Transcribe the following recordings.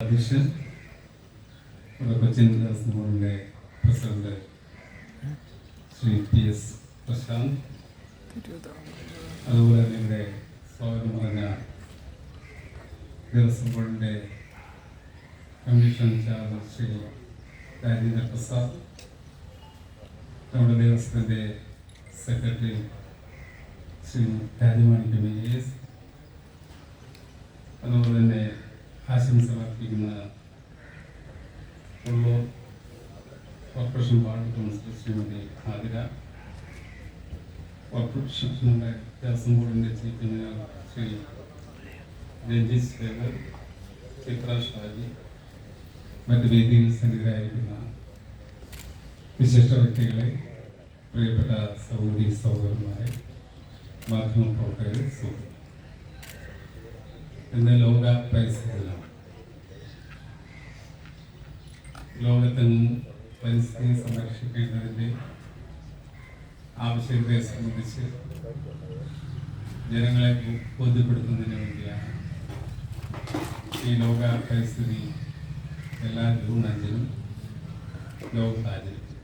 അധ്യക്ഷൻ കൊച്ചിൻ ദേവസ്വം ബോർഡിൻ്റെ president Shri PS Prashant, അതുപോലെ തന്നെ ഇവിടെ സ്വാഗതം പറഞ്ഞ ദേവസ്വം ബോർഡിൻ്റെ കമ്മീഷൻ ഇൻചാർജ് ശ്രീ രാജേന്ദ്ര പ്രസാദ്, നമ്മുടെ ദേവസ്വത്തിൻ്റെ സെക്രട്ടറി ശ്രീ രാജമാണിക്യം AS, അതുപോലെ തന്നെ ആശംസ അർപ്പിക്കുന്ന Ulloor corporation ward councillor Shrimati Athira, കോർപ്പറേഷൻ്റെ ദേവസ്വം ബോർഡിൻ്റെ ചീഫ് എഞ്ചിനീയർ ശ്രീ രഞ്ജിത് ശേഖർ, ചിത്ര ഷാജി, മറ്റ് വേദിയിൽ സന്നിധരായിരിക്കുന്ന വിശിഷ്ട വ്യക്തികളെ, പ്രിയപ്പെട്ട സഹോദരി സഹോദരന്മാരെ, മാധ്യമപ്രവർത്തകരെ, സുഹൃത്തുക്കളെ, ഇന്ന് ലോക പരിസ്ഥിതി ദിനം. ലോകത്തെങ്ങും പരിസ്ഥിതി സംരക്ഷിക്കേണ്ടതിൻ്റെ ആവശ്യകതയെ സംബന്ധിച്ച് ജനങ്ങളെ ബോധ്യപ്പെടുത്തുന്നതിന് വേണ്ടിയാണ് ഈ ലോക പരിസ്ഥിതി എല്ലാ ജൂൺ 5-നും ലോകത്ത് ആചരിക്കും.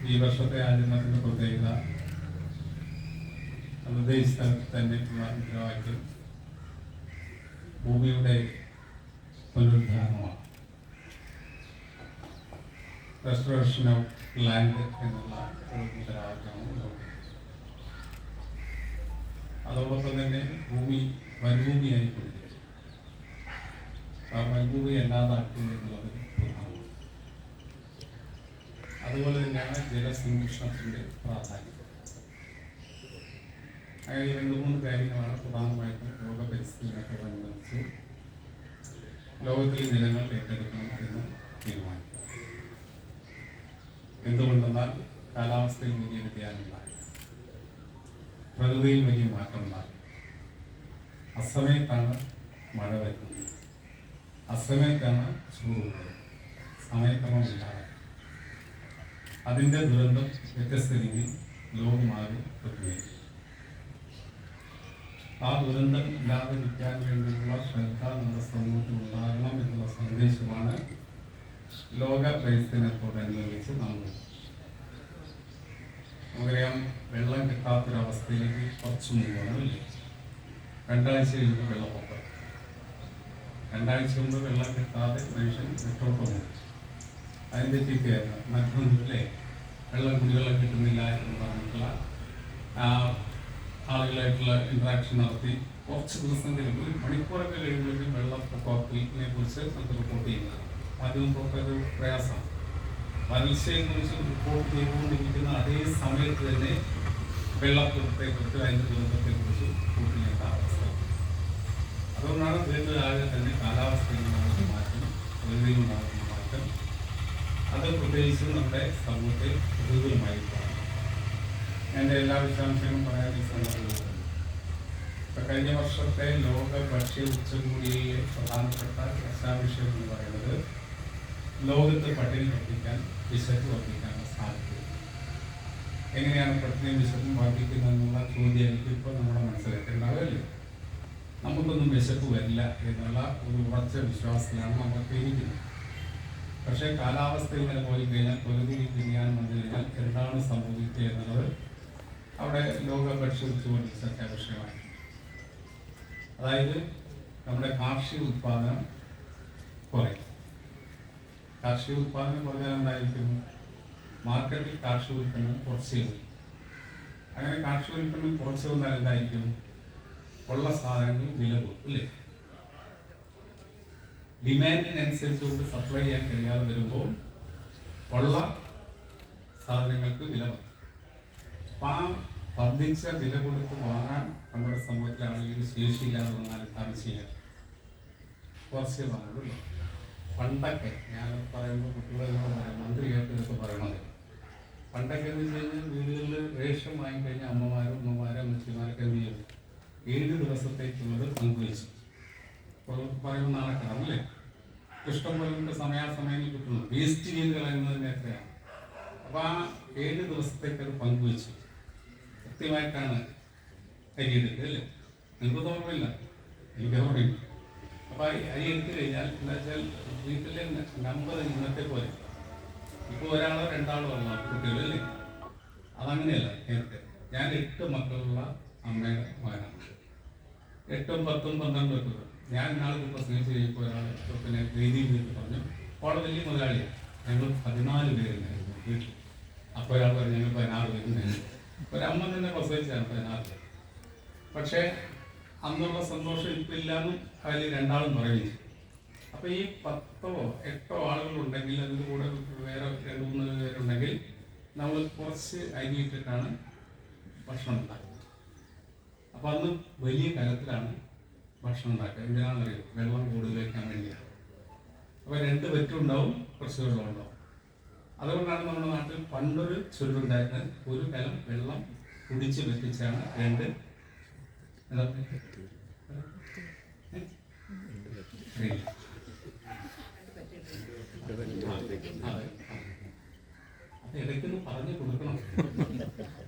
ഈ വർഷത്തെ ആചരണത്തിൻ്റെ പ്രത്യേകത നിർദ്ദേശിച്ച തന്നിട്ടുള്ള മുദ്രാവാക്യം ഭൂമിയുടെ പുനരുദ്ധാരണമാണ്, റെസ്റ്റോറേഷൻ ഓഫ് ലാൻഡ് എന്നുള്ള ഒരു മുദ്രാവാക്യമാണ്. അതോടൊപ്പം തന്നെ ഭൂമി മരുഭൂമിയായി കൊടുക്കുക, ആ മരുഭൂമി അല്ലാതാക്കുക എന്നുള്ളത് പ്രധാനമാണ്. അതുപോലെ തന്നെയാണ് ജലസംരക്ഷണത്തിൻ്റെ പ്രാധാന്യം. അങ്ങനെ 2-3 കാര്യങ്ങളാണ് പ്രധാനമായിട്ടും ലോക പരിസ്ഥിതിയോടനുബന്ധിച്ച് ലോകത്തിലെ ജനങ്ങൾ ഏറ്റെടുക്കണം എന്ന് തീരുമാനിക്കുക. എന്തുകൊണ്ടെന്നാൽ കാലാവസ്ഥയിൽ വലിയ വ്യതിയാനമുണ്ടായി, പ്രകൃതിയിൽ വലിയ മാറ്റമുണ്ടായി. അസമയത്താണ് മഴ വരുന്നത്, അസമയത്താണ് ചൂട് വരുന്നത്, സമയക്രമമില്ലാതെ അതിൻ്റെ ദുരന്തം വ്യത്യസ്ത രീതിയിൽ ലോകമാകെ പ്രതികരിക്കും. ആ ദുരന്തം ഇല്ലാതിരിക്കാൻ വേണ്ടിയുള്ള ശ്രദ്ധ നമ്മുടെ സമൂഹത്തിൽ ഉണ്ടാകണം എന്നുള്ള സന്ദേശമാണ് ലോക പരിസ്ഥിതി ദിനത്തോടനുബന്ധിച്ച് നമുക്കറിയാം. വെള്ളം കിട്ടാത്തൊരവസ്ഥയിലേക്ക് കുറച്ച് മുമ്പാണ്, 2 ആഴ്ച കഴിയുമ്പോൾ വെള്ളപ്പൊക്കം, 2 ആഴ്ച മുമ്പ് വെള്ളം കിട്ടാതെ മനുഷ്യൻ വിട്ടോട്ട് പോകും. അതിൻ്റെ ചീത്തയായിരുന്നു മറ്റൊന്നില്ലേ, കുടിവെള്ളം കിട്ടുന്നില്ല എന്ന് പറഞ്ഞിട്ടുള്ള ആളുകളായിട്ടുള്ള ഇൻട്രാക്ഷൻ നടത്തി കുറച്ച് ദിവസം കഴിയുമ്പോൾ മണിക്കൂറൊക്കെ കഴിയുമ്പോഴേക്കും വെള്ളപ്പൊക്കത്തിനെ കുറിച്ച് നമുക്ക് റിപ്പോർട്ട് ചെയ്യുന്നതാണ്. ആദ്യം ഒരു പ്രയാസമാണ്. വരൾച്ചയെ കുറിച്ച് റിപ്പോർട്ട് ചെയ്തുകൊണ്ടിരിക്കുന്ന അതേ സമയത്ത് തന്നെ വെള്ളപ്പൊക്കത്തെക്കുറിച്ച് അതിൻ്റെ ദുരന്തത്തെക്കുറിച്ച് റിപ്പോർട്ട് ചെയ്യേണ്ട അവസ്ഥ. അതുകൊണ്ടാണ് ദീർഘകാലം തന്നെ കാലാവസ്ഥയിൽ ഉണ്ടാകുന്ന മാറ്റം, പ്രകൃതിയിൽ ഉണ്ടാകുന്ന മാറ്റം, അത് പ്രത്യേകിച്ച് നമ്മുടെ സമൂഹത്തെ പ്രതികൂലമായിട്ടാണ്. എൻ്റെ എല്ലാ വിശദാംശങ്ങളും പറയാൻ ഈ സന്ദർഭത്തിൽ കഴിഞ്ഞ വർഷത്തെ ലോക ഭക്ഷ്യ ഉച്ചകോടിയിലെ പ്രധാനപ്പെട്ട ചർച്ചാ വിഷയം എന്ന് പറയുന്നത് ലോകത്ത് പട്ടിണി വർദ്ധിക്കാൻ, വിശപ്പ് വർദ്ധിക്കാനുള്ള സാധ്യത. എങ്ങനെയാണ് പട്ടിണിയും വിശപ്പും വർദ്ധിക്കുന്നതെന്നുള്ള ചോദ്യം എനിക്കിപ്പോൾ നമ്മുടെ മനസ്സിലാക്കേണ്ടാവില്ല. നമുക്കൊന്നും വിശപ്പ് വരില്ല എന്നുള്ള ഒരു ഉറച്ച വിശ്വാസത്തിലാണ് നമുക്ക് ഇരിക്കുന്നത്. പക്ഷേ കാലാവസ്ഥ ഇങ്ങനെ പോയി കഴിഞ്ഞാൽ, പ്രകൃതി വിജ്ഞാനം വന്നു കഴിഞ്ഞാൽ എന്താണ് സംഭവിക്കുക എന്നുള്ളത് അവിടെ ലോക ഭക്ഷ്യ ഉച്ചകോടി ചർച്ചാ വിഷയമായി. അതായത് നമ്മുടെ കാർഷിക ഉത്പാദനം കുറയും. കാർഷിക ഉത്പാദനം കുറഞ്ഞാൽ എന്തായിരിക്കും? മാർക്കറ്റിൽ കാർഷിക ഉൽപ്പന്നം കുറച്ച് വരും. അങ്ങനെ കാർഷിക ഉൽപ്പന്നം കുറച്ച് വന്നാൽ എന്തായിരിക്കും? ഉള്ള സാധനങ്ങൾ വില കൂടും, അല്ലേ? ഡിമാൻഡിനനുസരിച്ചുകൊണ്ട് സപ്ലൈ ചെയ്യാൻ കഴിയാതെ വരുമ്പോൾ ഉള്ള സാധനങ്ങൾക്ക് വില വരും. അപ്പം ആ വർദ്ധിച്ച വില കൊടുത്ത് വാങ്ങാൻ നമ്മുടെ സമൂഹത്തിലെ ആളുകൾ ശേഷിയില്ലാതെ വന്നാൽ എന്താണ് ചെയ്യുക? കുറച്ച് വാങ്ങുള്ളൂ. പണ്ടൊക്കെ ഞാൻ പറയുമ്പോൾ കുട്ടികളെന്നോട് പറയാം, മന്ത്രിയായിട്ട് ഇതൊക്കെ പറയണത്. പണ്ടൊക്കെ എന്ന് വെച്ച് കഴിഞ്ഞാൽ വീടുകളിൽ റേഷൻ വാങ്ങിക്കഴിഞ്ഞാൽ അമ്മമാരും അമ്മച്ചിമാരൊക്കെ എന്ത് ചെയ്യും? 7 ദിവസത്തേക്കുള്ളത് പങ്കുവെച്ചു. പറയുമ്പോൾ നാളെക്കണം, അല്ലേ? ഇഷ്ടം പോലെ സമയാസമയങ്ങളിൽ കിട്ടുന്നു. വേസ്റ്റ് ചെയ്ത് കളയുന്നതിന് എത്രയാണ്? അപ്പം ആ 7 ദിവസത്തേക്ക് അത് പങ്കുവെച്ചു. കൃത്യമായിട്ടാണ് അരിയെടുക്കുക, അല്ലേ? നിങ്ങൾക്ക് ഓർമ്മയില്ല, എനിക്ക് ഓർമ്മയില്ല. അപ്പോൾ അരി എടുത്തു കഴിഞ്ഞാൽ എന്താ വെച്ചാൽ വീട്ടിലെ നമ്പർ ഇന്നത്തെ പോലെ ഇപ്പോൾ ഒരാളോ രണ്ടാളോ ഉള്ള കുട്ടികളല്ലേ, അതങ്ങനെയല്ല. നേരത്തെ ഞാൻ 8 മക്കളുള്ള അമ്മയുടെ മകനാണ്. 8ഉം 10ഉം 12ഉം ഒക്കെ. ഞാൻ ഇന്നാളെ പ്രസംഗിച്ച് കഴിഞ്ഞപ്പോൾ ഒരാൾ പിന്നെ വേദിയിൽ നിന്ന് പറഞ്ഞു, അവളെ വലിയ മുതലാളിയാണ്, ഞങ്ങൾ 14 പേരുണ്ടായിരുന്നു വീട്ടിൽ. അപ്പോൾ ഒരാൾ പറഞ്ഞു ഞങ്ങൾ 16 പേരുണ്ടായിരുന്നു. ഒരമ്മ തന്നെ പ്രസവിച്ചാണ് 16 പേര്. പക്ഷേ അന്നുള്ള സന്തോഷം ഇപ്പം ഇല്ലാന്നും അതിൽ രണ്ടാളും പറയുകയും ചെയ്തു. അപ്പോൾ ഈ 10ഓ 8ഓ ആളുകളുണ്ടെങ്കിൽ അതിൻ്റെ കൂടെ വേറെ 2-3 പേരുണ്ടെങ്കിൽ നമ്മൾ കുറച്ച് അരി ഇട്ടിട്ടാണ് ഭക്ഷണം ഉണ്ടാക്കുന്നത്. അപ്പോൾ അന്ന് വലിയ കലത്തിലാണ് ഭക്ഷണം ഉണ്ടാക്കുക. എന്തിനാണെന്നറിയോ? വെള്ളം കൂടുതൽ വയ്ക്കാൻ വേണ്ടിയാണ്. അപ്പോൾ 2 വറ്റുണ്ടാവും, കുറച്ച് വെള്ളം ഉണ്ടാവും. അതുകൊണ്ടാണ് നമ്മുടെ നാട്ടിൽ പണ്ടൊരു ചൊല്ലുണ്ടായിരുന്നത്, ഒരു കലം വെള്ളം കുടിച്ച് വറ്റിച്ചാണ് 2 അത് ഇടയ്ക്കൊന്ന് പറഞ്ഞു കൊടുക്കണം.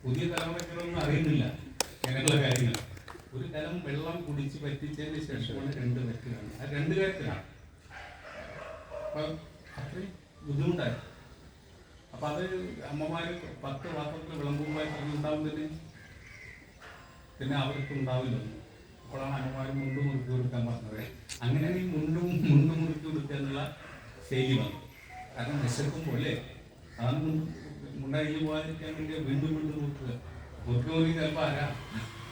പുതിയ തലമുറയ്ക്കൊന്നും അറിയുന്നില്ല അങ്ങനെയുള്ള കാര്യങ്ങൾ. ഒരു കലം വെള്ളം കുടിച്ച് പറ്റിച്ചതിന് ശേഷമാണ് 2 വറ്റുകയാണ്. ആ 2 കാര്യത്തിലാണ്. അപ്പം അത്രയും ബുദ്ധിമുട്ടായി. അപ്പം അത് അമ്മമാർ 10 പാത്രത്തിൽ വിളമ്പുമായി പറഞ്ഞുണ്ടാവുന്നില്ലേ, പിന്നെ അവർക്ക് ഉണ്ടാവില്ലൊന്നും. അപ്പോഴാണ് അമ്മമാർ മുണ്ട് മുറുക്കി കൊടുക്കാൻ പറഞ്ഞത്. അങ്ങനെ ഈ മുണ്ട് മുറുക്കി കൊടുക്കുക എന്നുള്ള ശൈലി വന്നു. കാരണം വിശക്കുമ്പോൾ അല്ലേ, അതാണ് മുണ്ടായി പോകാതിരിക്കാൻ വേണ്ടി വീണ്ടും മുറുക്കുക. മുറുക്കി ചിലപ്പോൾ ആരാ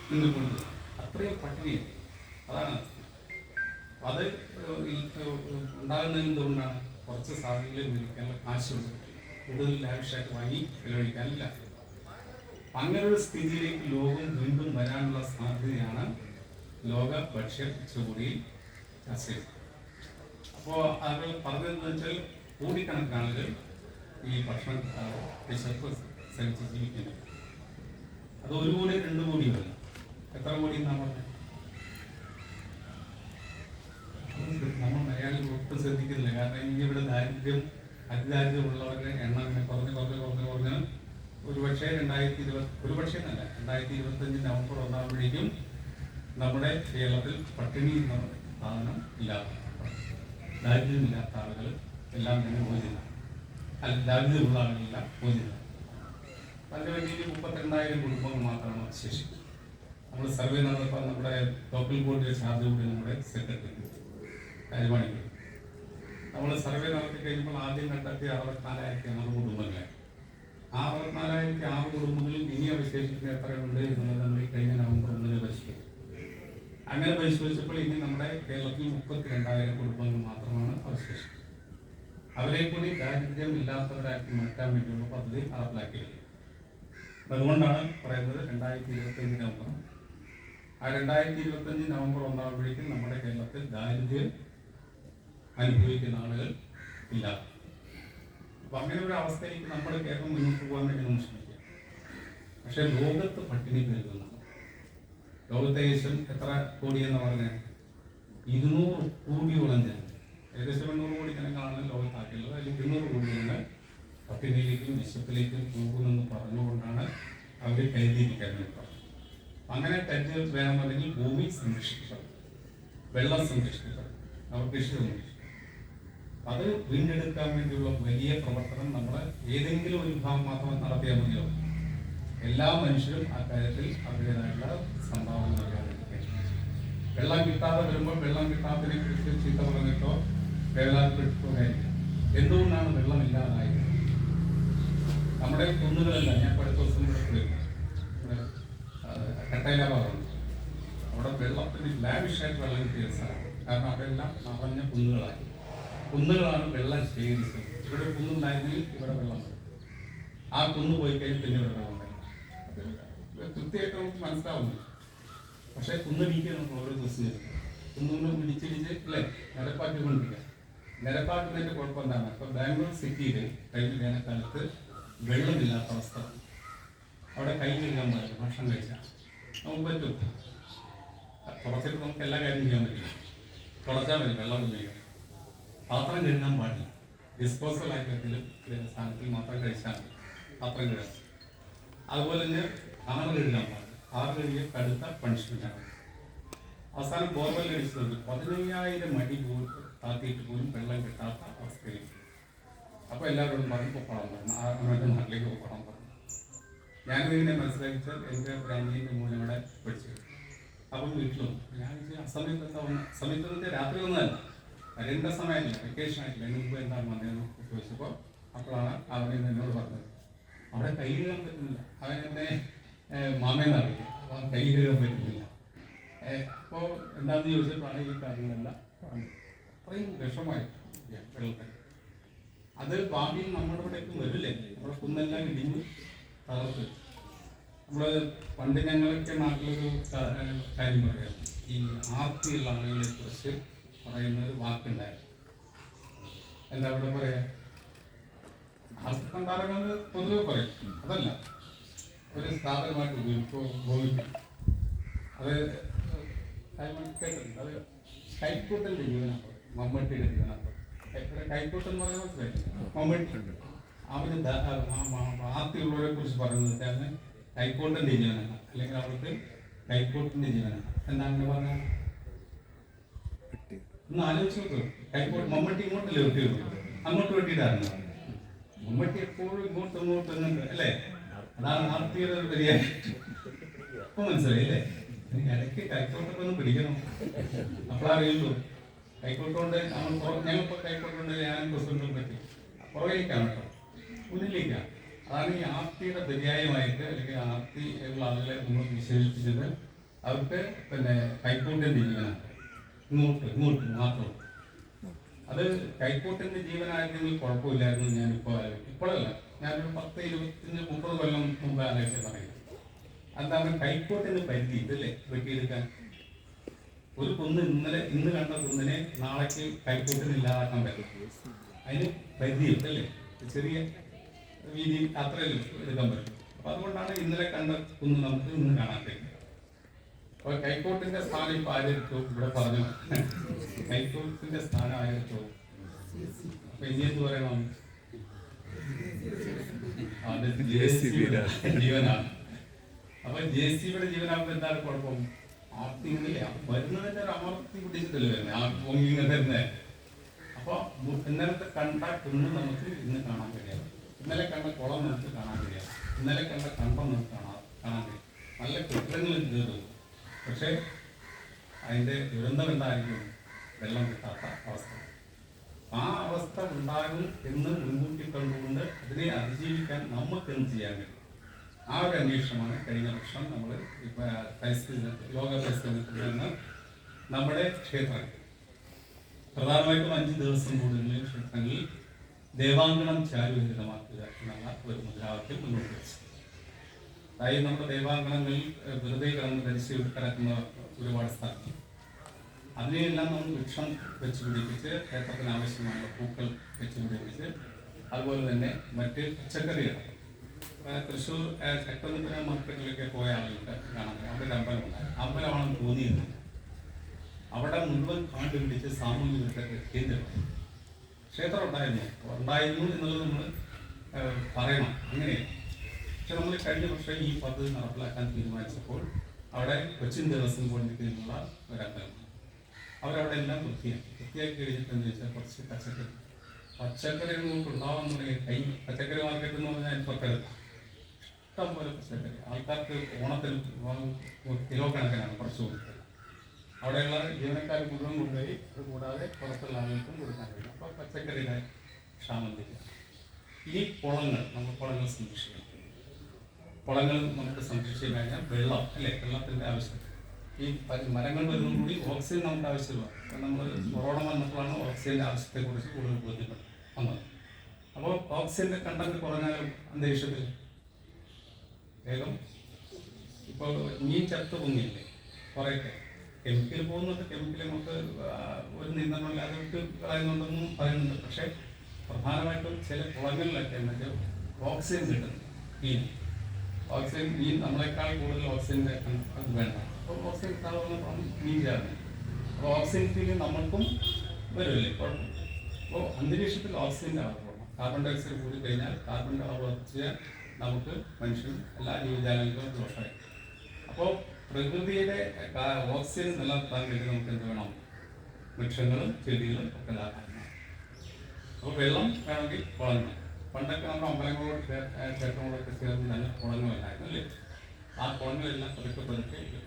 നിന്നുകൊണ്ട് അത്രയും പട്ടിണി. അതാണ് അത് ഉണ്ടാകുന്നതിന് എന്തുകൊണ്ടാണ്? കുറച്ച് സാധനങ്ങൾ മേടിക്കാനുള്ള കാശുണ്ട്, കൂടുതൽ ലാവിഷായിട്ട് വാങ്ങി ചെലവഴിക്കാനില്ല. അങ്ങനെ ഒരു സ്ഥിതിയിലേക്ക് ലോകം വീണ്ടും വരാനുള്ള സാധ്യതയാണ് ലോക ഭക്ഷ്യ ഉച്ചകോടിയിൽ ചർച്ച ചെയ്തത്. അപ്പോൾ അത് പറഞ്ഞതെന്ന് വെച്ചാൽ കോടിക്കണക്കിന് ആളുകൾ ഈ ഭക്ഷണം വിശപ്പ് സഹിച്ച് ജീവിക്കുന്നുണ്ട്. അത് 1 കോടി 2 കോടിയല്ല. എത്ര കോടി എന്നാണ് പറഞ്ഞത്? നമ്മൾ മലയാളികൾ ഒട്ടും ശ്രദ്ധിക്കുന്നില്ല. കാരണം ഇനി ഇവിടെ അതിദാരിദ്ര്യമുള്ളവരുടെ എണ്ണം കുറഞ്ഞ് ഒരുപക്ഷെ 2025 നവംബർ 1 നമ്മുടെ കേരളത്തിൽ പട്ടിണി എന്ന സാധനം ഇല്ലാത്ത, ദാരിദ്ര്യമില്ലാത്ത ആളുകൾ എല്ലാം തന്നെ മോചിതം, അല്ല ദാരിദ്ര്യമുള്ള ആളുകളെല്ലാം മോചിതം. അതിൻ്റെ വലിയ 32,000 കുടുംബങ്ങൾ മാത്രമാണ് ശേഷിക്കുന്നത്. നമ്മൾ സർവേ നടന്നപ്പോൾ നമ്മുടെ ലോക്കൽ ബോർഡിലെ ചാർജ് കൂടി നമ്മുടെ സെക്രട്ടറി കാര്യമാണിക്കും. നമ്മൾ സർവേ നടത്തി കഴിയുമ്പോൾ ആദ്യം കണ്ടെത്തിയ 64,600 കുടുംബങ്ങളെ. ആ 64,600 കുടുംബങ്ങളിൽ ഇനി അവശേഷിക്കുന്ന എത്രയുണ്ട് എന്നുള്ളത് നമ്മൾ ഈ കഴിഞ്ഞ നവംബർ 1 പരിശോധിച്ചു. അങ്ങനെ പരിശോധിച്ചപ്പോൾ ഇനി നമ്മുടെ കേരളത്തിൽ 32,000 കുടുംബങ്ങൾ മാത്രമാണ് അവശേഷിക്കുന്നത്. അവരെ കൂടി ദാരിദ്ര്യം ഇല്ലാത്തവരാക്കി മാറ്റാൻ വേണ്ടിയുള്ള പദ്ധതി നടപ്പിലാക്കിയിട്ടുണ്ട്. അതുകൊണ്ടാണ് പറയുന്നത് 2025 നവംബർ. ആ 2025 നവംബർ 1 നമ്മുടെ കേരളത്തിൽ ദാരിദ്ര്യം അനുഭവിക്കുന്ന ആളുകൾ ഇല്ല. അപ്പം അങ്ങനെ ഒരു അവസ്ഥയിലേക്ക് നമ്മുടെ കേരളം മുന്നോട്ട് പോകാൻ വേണ്ടി നമ്മൾ ശ്രമിക്കുക. പക്ഷേ ലോകത്ത് പട്ടിണി പെരുകുന്നതാണ്. ലോകത്തെ ഏകദേശം എത്ര കോടിയെന്ന് പറഞ്ഞാൽ 200 കോടിയോളം ജനങ്ങൾ, ഏകദേശം 800 കോടി ജനങ്ങളാണ് ലോകത്താക്കിയുള്ളത്. അതിൽ 200 കോടി ജനങ്ങൾ പട്ടിണിയിലേക്കും വിശപ്പിലേക്കും പോകുമെന്ന് പറഞ്ഞുകൊണ്ടാണ് അവർ കരുതിയിരിക്കാൻ വേണ്ടി പറഞ്ഞത്. അങ്ങനെ കരുതി വേണമെന്നുണ്ടെങ്കിൽ ഭൂമി സംരക്ഷിക്കപ്പെടും, വെള്ളം സംരക്ഷിക്കപ്പെടും, അവർ കൃഷി സംരക്ഷിക്കും. അത് വീണ്ടെടുക്കാൻ വേണ്ടിയുള്ള വലിയ പ്രവർത്തനം നമ്മൾ ഏതെങ്കിലും ഒരു വിഭാഗം മാത്രം നടത്തിയാൽ മതിയോ? എല്ലാ മനുഷ്യരും ആ കാര്യത്തിൽ അവരുടേതായിട്ടുള്ള സംഭാവന നൽകാൻ വേണ്ടി. വെള്ളം കിട്ടാതെ വരുമ്പോൾ വെള്ളം കിട്ടാത്തതിനെ കുറിച്ച് ചീത്ത പറഞ്ഞിട്ടോ വേവലാതിപ്പെട്ടോ കാര്യമില്ല. എന്തുകൊണ്ടാണ് വെള്ളമില്ലാതായത്? നമ്മുടെ കുന്നുകളല്ല. ഞാൻ അടുത്ത ദിവസം ഇവിടെ കട്ടയില ഭാഗമുണ്ട്. അവിടെ വെള്ളത്തിന് ലാവിഷായിട്ട് വെള്ളം കിട്ടിയ സ്ഥലമാണ്. കാരണം അതെല്ലാം നിറഞ്ഞ കുന്നുകളാണ് വെള്ളം ശേഖരിച്ചത്. ഇവിടെ കുന്നുണ്ടായിരുന്നെങ്കിൽ ഇവിടെ വെള്ളം വരും. ആ കുന്ന് പോയി കഴിഞ്ഞാൽ പിന്നെ ഇവിടെ വെള്ളം വരും. കൃത്യമായിട്ട് നമുക്ക് മനസ്സിലാവുന്നു. പക്ഷേ കുന്നിടിക്കാൻ നമുക്ക് ഓരോ ദിവസം കുന്നുകളും ഇടിച്ചിടിച്ച് അല്ലേ നിരപ്പാക്കിക്കൊണ്ടിരിക്കുക. നിരപ്പാക്കുന്നതിൻ്റെ കുഴപ്പം എന്താണ്? ഇപ്പം ബാംഗ്ലൂർ സിറ്റിയിൽ കഴിഞ്ഞ വേനൽക്കാലത്ത് വെള്ളമില്ലാത്ത അവസ്ഥ. അവിടെ കൈ കഴുകാൻ പറ്റില്ല. ഭക്ഷണം കഴിച്ചാൽ നമുക്ക് പറ്റും. കുറച്ചിട്ട് നമുക്ക് എല്ലാ കാര്യവും ചെയ്യാൻ പറ്റില്ല. തുടച്ചാൽ മതി, വെള്ളം ഉപയോഗിക്കാം. പാത്രം കഴുകാൻ പാടില്ല. ഡിസ്പോസൽ ആയിക്കത്തിൽ സ്ഥാനത്തിൽ മാത്രം കഴിച്ചാൽ മതി പാത്രം കഴുകാൻ. അതുപോലെ തന്നെ ആറ് കഴുകാൻ പാടില്ല. ആറ് കഴുകിയ കടുത്ത പണിഷ്മെൻ്റാണ്. അവസാനം ബോർവെൽ അടിച്ചത് 15,000 അടി പോലും താത്തിയിട്ട് പോലും വെള്ളം കിട്ടാത്ത അവസ്ഥയിൽ. അപ്പോൾ എല്ലാവരോടും പറഞ്ഞു പൊക്കോളാൻ പറഞ്ഞു, അവരുടെ നാട്ടിലേക്ക് പൊക്കോളാൻ പറഞ്ഞു. ഞാനിതിനെ മനസ്സിലാക്കിച്ചാൽ എൻ്റെ ഒരു അനിയൻ്റെ മോനെ അവിടെ പഠിച്ചു. അപ്പം വീട്ടിലും ഞാൻ അസമയത്തൊക്കെ വന്ന സമയത്ത് രാത്രി ഒന്നുമല്ല, വരേണ്ട സമയമില്ല, വെക്കേഷൻ ആയിട്ടില്ല, അതിന് മുമ്പ് എന്താണ് വന്നതെന്ന് ചോദിച്ചപ്പോൾ അപ്പോഴാണ് അവൻ എന്നോട് പറഞ്ഞത് അവിടെ കൈ കഴുകാൻ പറ്റുന്നില്ല. അവൻ എന്നെ മാമേന്ന് അറിയില്ല, അപ്പോൾ അവൻ കൈ കഴുകാൻ പറ്റുന്നില്ല. അപ്പോൾ എന്താണെന്ന് ചോദിച്ചപ്പോഴാണ് ഈ കാര്യങ്ങളെല്ലാം പറഞ്ഞു. അത്രയും വിഷമായി വെള്ളത്തിൽ. അത് ഭാവിയിൽ നമ്മുടെ ഇവിടേക്ക് വരില്ലേ, നമ്മുടെ കുന്നെല്ലാം ഇടിഞ്ഞ് തകർത്ത്. നമ്മൾ പണ്ട് ഞങ്ങളൊക്കെ നാട്ടിലൊരു കാര്യം പറയാം, ഈ ആർത്തിയുള്ള ആളുകളെ കുറിച്ച് പറയുന്ന ഒരു വാക്കുണ്ടായിരുന്നു. എന്താ ഇവിടെ പറയാ, ആർത്തി കണ്ടാറങ്ങൾ പൊതുവെ പറയും, അതല്ല ഒരു സ്ഥാപനമായിട്ട് ഉപയോഗിക്കും. അത് കേട്ടിട്ടുണ്ട്. അത് കൈക്കൂട്ടൻ്റെ ജീവനാണ്, മമ്മട്ടിയുടെ ജീവനാണ്. കൈക്കൂട്ടം എന്ന് പറയുന്നത് മനസ്സിലായി, മമ്മട്ടി. അവന് ആർത്തിയുള്ളവരെ കുറിച്ച് പറയുന്നത് വെച്ചാൽ കൈക്കോട്ടൻ്റെ ജീവനാണ്, അല്ലെങ്കിൽ അവർക്ക് കൈക്കോട്ടിൻ്റെ ജീവനാണ്. എന്താണ് പറഞ്ഞാൽ ഒന്ന് ആലോചിച്ച് നോക്കുക. കൈക്കോട്ട് മമ്മട്ടി ഇങ്ങോട്ടല്ലേ വെട്ടി വെക്കും, അങ്ങോട്ട് വെട്ടിയിട്ടായിരുന്നു. മമ്മട്ടി എപ്പോഴും ഇങ്ങോട്ടും അല്ലേ, അതാണ് ആർത്തിയുടെ ഒരു പരിഹാരം. ഇപ്പൊ മനസ്സിലായി അല്ലേ? ഇടയ്ക്ക് കൈക്കോട്ടൊക്കെ ഒന്ന് പിടിക്കണം, അപ്പോഴറിയുള്ളൂ. കൈക്കോട്ടുകൊണ്ട് ഞങ്ങളിപ്പോൾ കൈക്കോട്ടുണ്ട് ഞാനും പ്രസിഡന്റും പറ്റി പുറകിലേക്കാണ് കേട്ടോ, മുന്നിലേക്കാണ്. അതാണ് ഈ ആർത്തിയുടെ പര്യായമായിട്ട്, അല്ലെങ്കിൽ ആർത്തി ഉള്ള ആളുകളെ നമ്മൾ വിശേഷിപ്പിച്ചത്. അവർക്ക് പിന്നെ കൈക്കോട്ടിൻ്റെ ജീവനാണ്, ഇങ്ങോട്ട് മാത്രം. അത് കൈക്കോട്ടിൻ്റെ ജീവനായിരുന്നെങ്കിൽ കുഴപ്പമില്ലായിരുന്നു. ഞാനിപ്പോൾ ഇപ്പോഴല്ല, ഞാനൊരു 10, 25, 30 കൊല്ലം മുമ്പ് ആലോചിച്ച് പറയുന്നത്. എന്താണ് കൈക്കോട്ടിന് പരിധി ഇതല്ലേ വെട്ടിയെടുക്കാൻ. ഒരു കുന്ന് ഇന്ന് കണ്ട കുന്നിനെ നാളേക്ക് കൈക്കോട്ടിന് ഇല്ലാതാക്കാൻ പറ്റും. അതിന് പരിധിയുണ്ട് അല്ലേ, ചെറിയ വീതി അത്രയും എടുക്കാൻ പറ്റും. അപ്പൊ അതുകൊണ്ടാണ് ഇന്നലെ കണ്ട കുന്ന് നമുക്ക് ഇന്ന് കാണാൻ കഴിയും. അപ്പൊ കൈക്കോട്ടിന്റെ സ്ഥാനം ഇപ്പൊ ആരെടുത്തു ഇവിടെ പറഞ്ഞു, കൈക്കോട്ടിന്റെ സ്ഥാനം ആരെടുത്തു. അപ്പൊ ഇനി എന്ത് പറയണം, അത് ജീവനാണ്. അപ്പൊ JCBയുടെ ജീവനാകുമ്പോ എന്താണ് കുഴപ്പം? ആർത്തി വരുന്നതിന്റെ ഒരു അമർത്തി പിടിച്ചിട്ടല്ലേ വരുന്നത്, ആ പൊങ്ങിങ്ങനെ വരുന്നേ. അപ്പൊ ഇന്നലത്തെ കണ്ട കുന്ന് നമുക്ക് ഇന്ന് കാണാൻ കഴിയാം, ഇന്നലെ കണ്ട കുളം നമുക്ക് കാണാൻ കഴിയാം, ഇന്നലെ കണ്ട കണ്ടം നമുക്ക് കാണാൻ കഴിയും. നല്ല കെട്ടിടങ്ങൾ കയറും, പക്ഷെ അതിന്റെ ദുരന്തം എന്തായിരിക്കും? വെള്ളം കിട്ടാത്ത അവസ്ഥ. ആ അവസ്ഥ ഉണ്ടാകും എന്ന് മുൻകൂട്ടി കണ്ടുകൊണ്ട് അതിനെ അതിജീവിക്കാൻ നമുക്ക് എന്ത് ചെയ്യാൻ കഴിയും? ആ ഒരു അന്വേഷണമാണ് കഴിഞ്ഞ വർഷം നമ്മൾ ലോക പരിസ്ഥിതി നിന്ന് നമ്മുടെ ക്ഷേത്രങ്ങൾ പ്രധാനമായിട്ടും 5 ദിവസം കൂടുതൽ ക്ഷേത്രങ്ങളിൽ ദേവാങ്കണം ചാരുരഹിതമാക്കുക എന്നുള്ള ഒരു മുദ്രാവാക്യം മുന്നോട്ട് വെച്ചു. അതായത് നമ്മുടെ ദേവാങ്കണങ്ങളിൽ വെറുതെ കിടന്ന് ധരിച്ച് കിടക്കുന്ന ഒരുപാട് സ്ഥലങ്ങൾ, അതിനെയെല്ലാം നമ്മൾ വൃക്ഷം വെച്ച് പിടിപ്പിച്ച് ക്ഷേത്രത്തിന് ആവശ്യമായ പൂക്കൾ വെച്ച് പിടിപ്പിച്ച്, അതുപോലെ തന്നെ മറ്റ് പച്ചക്കറികൾ. തൃശ്ശൂർ ചക്കരപ്പുഴ മാർക്കറ്റിലൊക്കെ പോയ ആളുകൾക്ക് കാണാൻ അവിടെ ഒരു അമ്പലമുണ്ടായി. അമ്പലമാണെന്ന് തോന്നിയത് അവിടെ മുഴുവൻ കാണ്ട് പിടിച്ച് സാമൂഹിക വിരുദ്ധ കേന്ദ്രമാണ്. ക്ഷേത്രം ഉണ്ടായിരുന്നു എന്നുള്ളത് നമ്മൾ പറയണം, അങ്ങനെയാണ്. പക്ഷെ നമ്മൾ കഴിഞ്ഞ വർഷം ഈ പദ്ധതി നടപ്പിലാക്കാൻ തീരുമാനിച്ചപ്പോൾ അവിടെ കൊച്ചിൻ ദേവസ്വം ബോർഡിന് കീഴിലുള്ള ഒരു അമ്പലമാണ്. അവരവിടെ എല്ലാം വൃത്തിയാക്കി കഴിഞ്ഞിട്ടെന്ന് ചോദിച്ചാൽ കുറച്ച് പച്ചക്കറി നമുക്ക് ഉണ്ടാവാൻ തുടങ്ങി. പച്ചക്കറി മാർക്കറ്റ് എന്ന് പറഞ്ഞാൽ തൊട്ടടുത്ത് ഇഷ്ടം പോലെ പച്ചക്കറി ആൾക്കാർക്ക് ഓണത്തിന് കിലോ കണക്കിനാണ് കുറച്ച് കൊടുക്കുന്നത്. അവിടെയുള്ള ജീവനക്കാർ മുഴുവൻ കൊണ്ടുപോയി, അത് കൂടാതെ പുറത്തുള്ള ആളുകൾക്കും കൊടുക്കാൻ കഴിയും. അപ്പോൾ പച്ചക്കറിയുടെ ക്ഷാമം തരിക. ഈ നമ്മൾ കുളങ്ങൾ സംരക്ഷിക്കണം. കുളങ്ങൾ നമുക്ക് സംരക്ഷിച്ചു കഴിഞ്ഞാൽ വെള്ളം അല്ലേ, വെള്ളത്തിൻ്റെ ആവശ്യം. ഈ മരങ്ങൾ വരുന്നതോടുകൂടി ഓക്സിജൻ നമുക്ക് ആവശ്യമാണ്. നമ്മൾ കൊറോണ വന്നപ്പോഴാണ് ഓക്സിജൻ്റെ ആവശ്യത്തെക്കുറിച്ച് കൂടുതൽ ബോധ്യപ്പെട്ടത് വന്നത്. അപ്പോൾ ഓക്സിജൻ്റെ കണ്ടന്റ് കുറഞ്ഞാലും അന്തരീക്ഷത്തിൽ വേഗം ഇപ്പോൾ മീൻ ചത്ത് പൊങ്ങിയില്ലേ, കുറേയൊക്കെ കെമിക്കൽ പോകുന്നുണ്ട്. കെമിക്കൽ നമുക്ക് ഒരു നിയന്ത്രണമില്ലാതെ വിട്ട് കളയുന്നുണ്ടെന്നും പറയുന്നുണ്ട്. പക്ഷേ പ്രധാനമായിട്ടും ചില കുളങ്ങളിലൊക്കെ എന്നിട്ട് ഓക്സിജൻ കിട്ടുന്നു. മീൻ നമ്മളെക്കാൾ കൂടുതൽ ഓക്സിജൻ്റെ അത് വേണ്ട. അപ്പോൾ ഓക്സിജൻ കിട്ടാവുന്ന മീൻ ചേർന്ന് അപ്പോൾ ഓക്സിജൻ കിട്ടിയെങ്കിൽ നമ്മൾക്കും വരുമല്ലേ കുഴപ്പം. അപ്പോൾ അന്തരീക്ഷത്തിൽ ഓക്സിജൻ്റെ അളവ് കൂടണം. കാർബൺ ഡയോക്സൈഡ് കൂടി കഴിഞ്ഞാൽ കാർബണിൻ്റെ അളവ് വർദ്ധിച്ചാൽ നമുക്ക് മനുഷ്യനും എല്ലാ ജീവജാലങ്ങൾക്കും ദോഷമായി. അപ്പോൾ പ്രകൃതിയുടെ ഓക്സിജൻ നിലനിർത്താൻ വേണ്ടി നമുക്ക് എന്ത് വേണം? വൃക്ഷങ്ങളും ചെടികളും ഒക്കെ ഇതാക്കാൻ. അപ്പോൾ വെള്ളം വേണമെങ്കിൽ കുളങ്ങൾ. പണ്ടൊക്കെ നമ്മുടെ അമ്പലങ്ങളോട് ക്ഷേത്രങ്ങളൊക്കെ ചേർന്ന് തന്നെ കുളങ്ങളുണ്ടായിരുന്നു അല്ലേ? ആ കുളങ്ങളെല്ലാം പതുക്കെ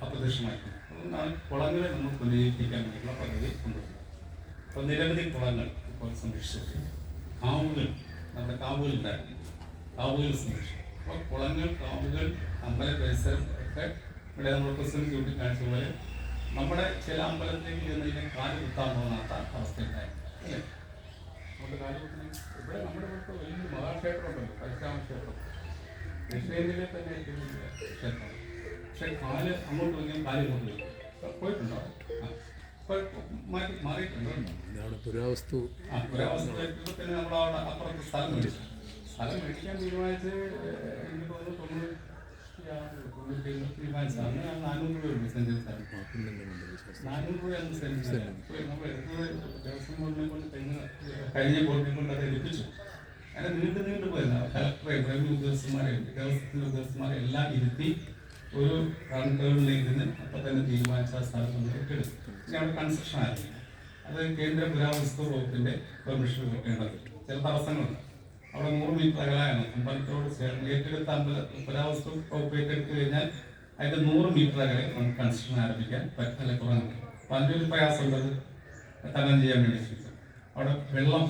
അപ്രത്യക്ഷമായിരുന്നു. അതുകൊണ്ടാണ് കുളങ്ങളെ നമ്മൾ പുനരുദ്ധരിക്കാൻ വേണ്ടിയിട്ടുള്ള പദ്ധതി കൊണ്ടുവരുന്നത്. അപ്പോൾ നിരവധി കുളങ്ങൾ ഇപ്പോൾ സംരക്ഷിച്ചു. കാവുകൾ, നമ്മുടെ കാവുകൾ ഉണ്ടായിരുന്നു, കാവുകൾ സംരക്ഷിച്ചു. അപ്പോൾ കുളങ്ങൾ, കാവുകൾ, അമ്പല പരിസരം ഒക്കെ ഇവിടെ നമ്മൾ പ്രസിഡന്റ് ചൂണ്ടിക്കാണിച്ച പോലെ നമ്മുടെ ചില അമ്പലത്തിലേക്ക് ചെന്നതിനെ കാല് കുത്താൻ തോന്നാത്ത അവസ്ഥയുണ്ടായിരുന്നു അല്ലേ? നമ്മുടെ കാല് കുത്തുന്ന ഇവിടെ നമ്മുടെ ഇവിടുത്തെ വലിയ മഹാക്ഷേത്രം ഉണ്ടല്ലോ, പരശുരാമ ക്ഷേത്രം, ദക്ഷിണേന്ത്യയിലെ തന്നെ ഏറ്റവും വലിയ ക്ഷേത്രം. പക്ഷെ കാല് അങ്ങോട്ട് വയ്ക്കാൻ കാല് കൊണ്ട് പോയിട്ടുണ്ടോ? ഇപ്പോൾ മാറിയിട്ടുണ്ടോ? പുരാവസ്തു തന്നെ നമ്മളവിടെ അപ്പുറത്ത് സ്ഥലം മേടിക്കാൻ തീരുമാനിച്ച് എനിക്ക് തോന്നുന്നു 90 അന്ന് 400 രൂപ സെന്റ് സ്ഥലം. 400 രൂപയാണ് സെന്റ്. നമ്മൾ ദേവസ്വം ബോർഡിനെ കൊണ്ട് കഴിഞ്ഞ ബോർഡിനെ കൊണ്ട് അത് ഏൽപ്പിച്ചു. അങ്ങനെ നീണ്ടു പോയല്ല. കളക്ടറെ, റവന്യൂ ഉദ്യോഗസ്ഥന്മാരെ, ദേവസ്വത്തിൻ്റെ ഉദ്യോഗസ്ഥന്മാരെ എല്ലാം ഇരുത്തി ഒരു റൺകളിലേക്ക് നിന്ന് അപ്പം തന്നെ തീരുമാനിച്ച സ്ഥലം നമ്മൾ ഏറ്റെടുത്തു. ഇനി അവിടെ കൺസ്ട്രക്ഷൻ ആയിരുന്നു. അത് കേന്ദ്ര പുരാവസ്തു വകുപ്പിൻ്റെ പെർമിഷൻ കിട്ടേണ്ടത്. ചില തടസ്സങ്ങളുണ്ട്. അവിടെ 100 മീറ്റർ അകലെയാണ് അമ്പലത്തോട് ചേർന്ന് ഏറ്റെടുത്ത പുരാവസ്തു വകുപ്പ് ഏറ്റെടുത്ത് കഴിഞ്ഞാൽ അതിൻ്റെ 100 മീറ്റർ അകലെ നമുക്ക് കൺസ്ട്രക്ഷൻ ആരംഭിക്കാൻ പറ്റില്ല, കുറഞ്ഞു. അപ്പം അതിൻ്റെ ഒരു പ്രയാസമുള്ളത് തരണം ചെയ്യാൻ വേണ്ടി ശ്രമിച്ചു. അവിടെ വെള്ളം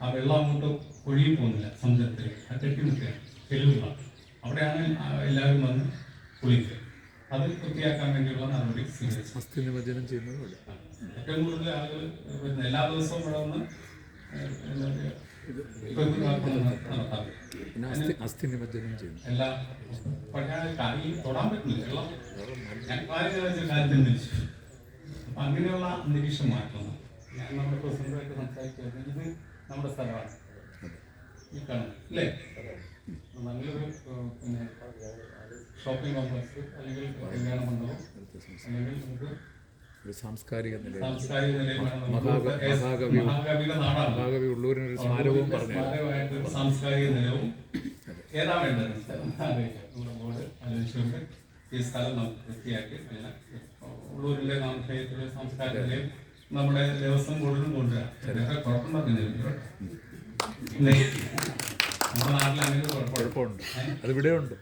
ആ വെള്ളം അങ്ങോട്ട് ഒഴുകി പോകുന്നില്ല സമുദ്രത്തിൽ, ആ കെട്ടിമുട്ടുകയാണ്, തെളിവുകളാണ്. അവിടെയാണ് എല്ലാവരും വന്ന് കുളിക്കുക. അത് വൃത്തിയാക്കാൻ വേണ്ടിയുള്ള നടപടി സ്വീകരിച്ചു. അസ്ഥി നിമജ്ജനം ചെയ്യുന്നത് ഏറ്റവും കൂടുതൽ ആളുകൾ എല്ലാ ദിവസവും ഇവിടെ വന്ന് അസ്ഥി നിമജ്ജനം ചെയ്യുന്നു. എല്ലാം കാലിൽ തൊടാൻ പറ്റില്ല, വെള്ളം ഞാൻ കാര്യത്തിൽ നിരിച്ചു. അപ്പം അങ്ങനെയുള്ള അന്തരീക്ഷം മാറ്റുന്നു. ഞാൻ നമ്മുടെ പ്രസിഡന്റുമായിട്ട് സംസാരിക്കുന്നത് ഇത് നമ്മുടെ സ്ഥലമാണ്, ഈ കാണും അല്ലേ? നല്ലൊരു പിന്നെ ഷോപ്പിംഗ് കോംപ്ലക്സ് അല്ലെങ്കിൽ കല്യാണ മണ്ഡപം അല്ലെങ്കിൽ നമുക്ക് സാംസ്കാരിക നിലയം, മഹാകവി ഉള്ളൂരിനൊരു സ്മാരകവും പറഞ്ഞു, സാംസ്കാരിക നിലയവും ഏതാ വേണ്ടത് ബോർഡ് ആലോചിച്ചുകൊണ്ട് ഈ സ്ഥലം നമുക്ക് വൃത്തിയാക്കി ഉള്ളൂരിലെ നാമധേയത്തിലെ സാംസ്കാരിക നിലയം നമ്മുടെ ദേവസ്വം ബോർഡിനും കൊണ്ടുവരാം. കുഴപ്പം പറഞ്ഞില്ല, നമ്മുടെ നാട്ടിൽ അങ്ങനെ കുഴപ്പമുണ്ട്, അതിവിടെ ഉണ്ട്.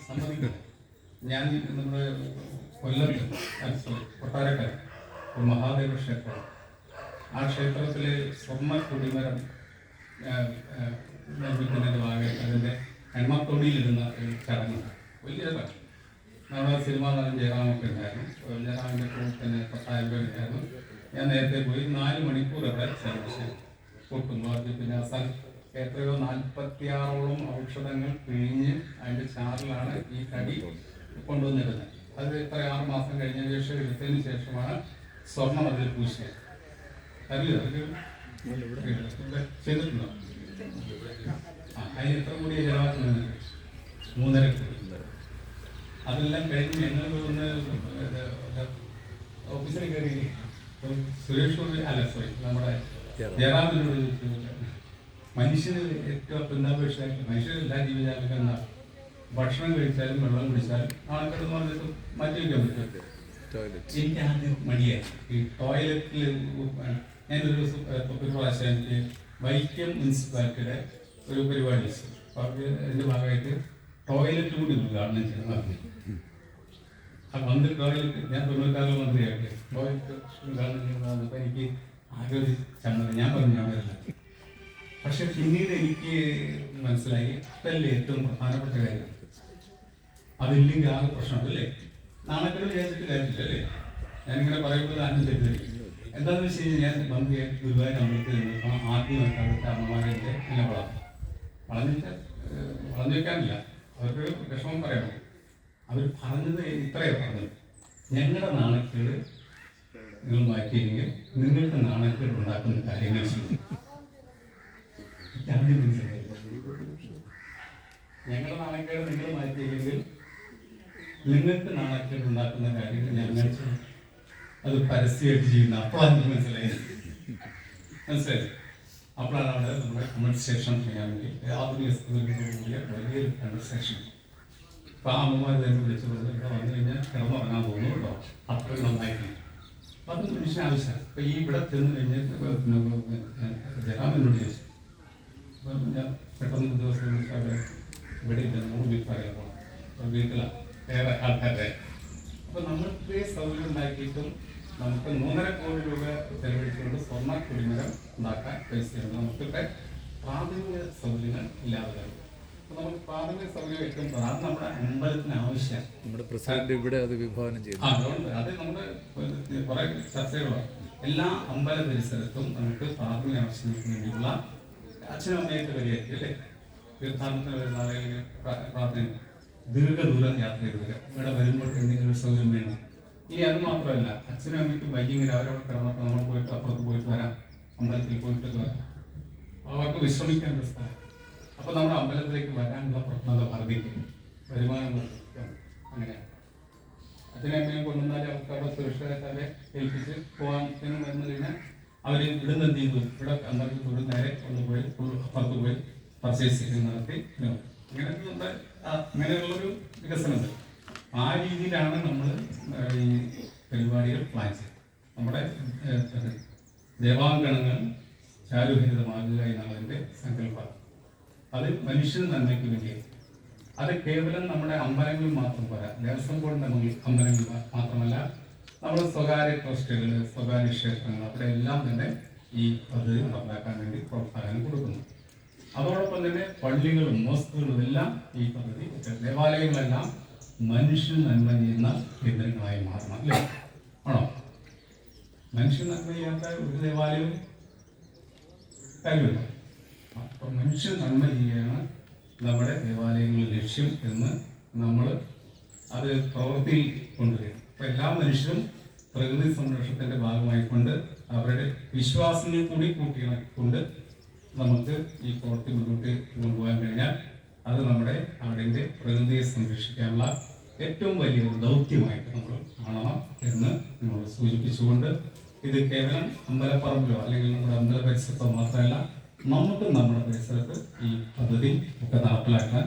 സമ്മതിക്കില്ല. ഞാൻ നമ്മുടെ കൊല്ലത്ത് കൊട്ടാരക്കര ഒരു മഹാദേവ ക്ഷേത്രം, ആ ക്ഷേത്രത്തിലെ സ്വർണ്ണ കൊടിമരം നിർമ്മിക്കുന്നതിൻ്റെ ഭാഗമായിട്ട് അതിൻ്റെ എണ്ണത്തൊടിയിലിടുന്ന ഒരു ചടങ്ങുണ്ട്. വലിയതാണ്. നമ്മുടെ സിനിമാ നടൻ ജയറാമൊക്കെ ഉണ്ടായിരുന്നു. ജയറാമിൻ്റെ കൂടെ തന്നെ 10,000 രൂപ ഉണ്ടായിരുന്നു. ഞാൻ നേരത്തെ പോയി 4 മണിക്കൂർ അവിടെ ചെലവഴിച്ച് പൊട്ടുന്നു. അത് പിന്നെ അവസാനം എത്രയോ 46ഓളം ഔഷധങ്ങൾ പിഴിഞ്ഞ് അതിൻ്റെ ചാറിലാണ് ഈ കടി കൊണ്ടുവന്നിരുന്നത്. അത് എത്ര 6 മാസം കഴിഞ്ഞ ശേഷം എടുത്തതിന് ശേഷമാണ് സ്വർണം അതിൽ പൂശിയത്. അറിയില്ല, ചെയ്തിട്ടുണ്ടോ? അതിന് എത്ര കൂടി ചിലവാക്കുന്നത്? 3.5 കോടി. അതെല്ലാം കഴിഞ്ഞ് ഞങ്ങൾ ഒന്ന് ഓഫീസിൽ കയറി സുരേഷ് അല്ല സോറി നമ്മുടെ ജയറാമിനോട് മനുഷ്യന് ഏറ്റവും അത്യന്താപേക്ഷയായിട്ട് മനുഷ്യരെല്ലാ ജീവജാലങ്ങളും ഭക്ഷണം കഴിച്ചാലും വെള്ളം കുടിച്ചാലും ആൾക്കാരെന്ന് പറഞ്ഞിട്ട് മാറ്റി വയ്ക്കാൻ പറ്റും. എനിക്ക് ആദ്യം മടിയായി ഈ ടോയ്ലറ്റിൽ. ഞാനൊരു ദിവസം ഒരു പ്രാവശ്യം എനിക്ക് വൈക്കം മുനിസിപ്പാലിറ്റിയുടെ ഒരു പരിപാടി വെച്ചു. അപ്പോൾ അവർ അതിൻ്റെ ഭാഗമായിട്ട് ടോയ്ലറ്റ് കൂടി ഉദ്ഘാടനം ചെയ്യണം പറഞ്ഞു. ആ മന്ത്രി ടോയ്ലറ്റ്, ഞാൻ 96 മന്ത്രിയായിട്ട് ടോയ്ലറ്റ് ഉദ്ഘാടനം ചെയ്യുന്നപ്പോൾ എനിക്ക് ആകെ ഒരു ചമ്മൽ. ഞാൻ പറഞ്ഞു ഞാൻ വരില്ല. പക്ഷെ പിന്നീട് എനിക്ക് മനസ്സിലായി അതല്ലേ ഏറ്റവും പ്രധാനപ്പെട്ട കാര്യം. അതില്ലെങ്കിൽ ആകെ പ്രശ്നമല്ലേ, നാണക്കേട് വിചാരിച്ചിട്ട് കാര്യമില്ല അല്ലേ? ഞാനിങ്ങനെ പറയുമ്പോൾ ആരും തെറ്റിദ്ധരിക്കും. എന്താണെന്ന് വെച്ച് കഴിഞ്ഞാൽ ഞാൻ മന്ത്രിയെ ഗുരുവായൂർ അമ്പലത്തിൽ നിന്നപ്പോൾ ആദ്യമായിട്ട് അവിടുത്തെ അമ്മമാരുടെ എന്നെ വളഞ്ഞു വെക്കാനില്ല, അവർക്ക് വിഷമം പറയണം. അവർ പറഞ്ഞത് ഇത്രയാണ് പറഞ്ഞത്: ഞങ്ങളുടെ നാണക്കേട് നിങ്ങൾ മാറ്റിയെങ്കിൽ നിങ്ങൾക്ക് നാണക്കേട് ഉണ്ടാക്കുന്ന കാര്യങ്ങൾ ചെയ്യും. ഞങ്ങളുടെ നാണക്കേട് നിങ്ങൾ മാറ്റിയെങ്കിൽ നിങ്ങൾക്ക് നാണക്കേട് ഉണ്ടാക്കുന്ന കാര്യങ്ങൾ ഞങ്ങൾ അത് പരസ്യമായിട്ട് ചെയ്യുന്ന. അപ്പോഴാണ് എനിക്ക് മനസ്സിലായത്. അപ്പോഴാണ് അവിടെ നമ്മുടെ കൺവെർസേഷൻ ചെയ്യാൻ വേണ്ടി ആധുനിക കൂടിയ വലിയൊരു കൺവെർസേഷൻ. അപ്പോൾ ആ അമ്മമാർ തന്നെ വിളിച്ചു ഇവിടെ വന്നു കഴിഞ്ഞാൽ കിടന്നുറങ്ങാൻ തോന്നുന്നു കേട്ടോ, അത്രയും നന്നായിരുന്നു. അപ്പം അത് മനുഷ്യന് ആവശ്യമാണ്. അപ്പോൾ ഈ ഇവിടെ ചെന്ന് കഴിഞ്ഞാൽ ജനാം എന്നോട് ചോദിച്ചു. അപ്പം ഞാൻ പെട്ടെന്ന് ദിവസം അവിടെ ഇവിടെ ഇല്ല, 100 മീറ്റർ പറയാൻ പോകണം വീട്ടിലാണ് വേറെ ആൾക്കാരുടെ. അപ്പോൾ നമ്മൾ ഇത്രയും സൗകര്യം ഉണ്ടാക്കിയിട്ടും നമുക്ക് 3.5 കോടി രൂപ ചെലവഴിച്ചുകൊണ്ട് സ്വർണ്ണ കുടിമരം ഉണ്ടാക്കാൻ പൈസയുണ്ട്. നമുക്കിവിടെ പ്രാഥമിക സൗകര്യങ്ങൾ ഇല്ലാതെ. അപ്പോൾ നമുക്ക് പ്രാഥമിക സൗകര്യം ഏറ്റവും അത് നമ്മുടെ അമ്പലത്തിന് ആവശ്യമാണ്. നമ്മുടെ പ്രസിഡന്റ് ഇവിടെ അത് വിഭാവനം ചെയ്തു. അതുകൊണ്ട് അത് നമ്മുടെ കുറേ ചർച്ചകളാണ്. എല്ലാ അമ്പല പരിസരത്തും നമുക്ക് പ്രാഥമിക ആവശ്യങ്ങൾക്ക് വേണ്ടിയുള്ള അച്ഛനും അമ്മയൊക്കെ വരികയായിരിക്കും അല്ലേ, തീർത്ഥാടനത്തിന് വരുന്ന ആളുകൾ പ്രാർത്ഥന ദീർഘദൂരം യാത്ര ചെയ്ത് വരിക. ഇവിടെ വരുമ്പോൾ എന്തെങ്കിലും ഒരു സൗകര്യം വേണം. ഇനി അത് മാത്രമല്ല, അച്ഛനും അമ്മയ്ക്കും വൈകിങ്ങനെ അവരവിടെ കിടന്നപ്പോൾ നമ്മൾ പോയിട്ട് അപ്പുറത്ത് പോയിട്ട് വരാം, അമ്പലത്തിൽ പോയിട്ടൊക്കെ വരാം, അവർക്ക് വിശ്രമിക്കാൻ ഒരു സ്ഥലം. അപ്പോൾ നമ്മുടെ അമ്പലത്തിലേക്ക് വരാനുള്ള പ്രവണത വർദ്ധിക്കും, വരുമാനം വർദ്ധിക്കും. അങ്ങനെയാണ് അച്ഛനും അമ്മയും കൊണ്ടുവന്നാലും അവർക്ക് അവിടെ സുരക്ഷിതരെ ഏൽപ്പിച്ച് പോകാൻ എന്ന് വന്നു കഴിഞ്ഞാൽ അവർ ഇവിടുന്ന് എന്ത് ചെയ്തു, ഇവിടെ അമ്പലത്തിൽ തൊഴിൽ നേരെ കൊണ്ടുപോയി അപ്പുറത്ത് പോയി പർച്ചേസ് ചെയ്ത് നടത്തി. അങ്ങനെയുള്ളൊരു വികസനമുണ്ട്. ആ രീതിയിലാണ് നമ്മൾ ഈ പരിപാടികൾ പ്ലാൻ ചെയ്തത്. നമ്മുടെ ദേവാങ്കണങ്ങൾ ചാരുഹരിതമാകുക എന്നുള്ളതിൻ്റെ സങ്കല്പം അത് മനുഷ്യന് നന്മയ്ക്ക് വേണ്ടിയാണ്. അത് കേവലം നമ്മുടെ അമ്പലങ്ങളിൽ മാത്രം പോരാ, ദേവസ്വം ബോർഡിൻ്റെ അമ്പലങ്ങളിൽ മാത്രമല്ല, നമ്മുടെ സ്വകാര്യ ട്രസ്റ്റുകൾ, സ്വകാര്യ ക്ഷേത്രങ്ങൾ, അവിടെ എല്ലാം തന്നെ ഈ പദ്ധതി നടപ്പാക്കാൻ വേണ്ടി പ്രോത്സാഹനം കൊടുക്കുന്നു. അതോടൊപ്പം തന്നെ പള്ളികളും മോസ്കുകളും എല്ലാം ഈ പദ്ധതി, ദേവാലയങ്ങളെല്ലാം മനുഷ്യൻ നന്മ ചെയ്യുന്ന കേന്ദ്രങ്ങളായി മാറണം അല്ലേ, ആണോ? മനുഷ്യൻ നന്മ ചെയ്യാത്ത ഒരു ദേവാലയവും കാര്യമില്ല. അപ്പം മനുഷ്യൻ നന്മ ചെയ്യുകയാണ് നമ്മുടെ ദേവാലയങ്ങളുടെ ലക്ഷ്യം എന്ന് നമ്മൾ അത് പ്രവൃത്തിയിൽ കൊണ്ടുവരും. അപ്പം എല്ലാ മനുഷ്യരും പ്രകൃതി സംരക്ഷണത്തിൻ്റെ ഭാഗമായിക്കൊണ്ട് അവരുടെ വിശ്വാസങ്ങൾ കൂടി കൂട്ടിയിണക്കൊണ്ട് നമുക്ക് ഈ പ്രവൃത്തി മുന്നോട്ട് കൊണ്ടുപോകാൻ കഴിഞ്ഞാൽ അത് നമ്മുടെ നാടിൻ്റെ പ്രകൃതിയെ സംരക്ഷിക്കാനുള്ള ഏറ്റവും വലിയൊരു ദൗത്യമായിട്ട് നമ്മൾ കാണണം എന്ന് നമ്മൾ സൂചിപ്പിച്ചുകൊണ്ട്, ഇത് കേവലം അമ്പലപ്പറമ്പിലോ അല്ലെങ്കിൽ നമ്മുടെ അമ്പല പരിസരത്തോ മാത്രമല്ല, നമുക്ക് നമ്മുടെ പരിസരത്ത് ഈ പദ്ധതി ഒക്കെ നടപ്പിലാക്കാൻ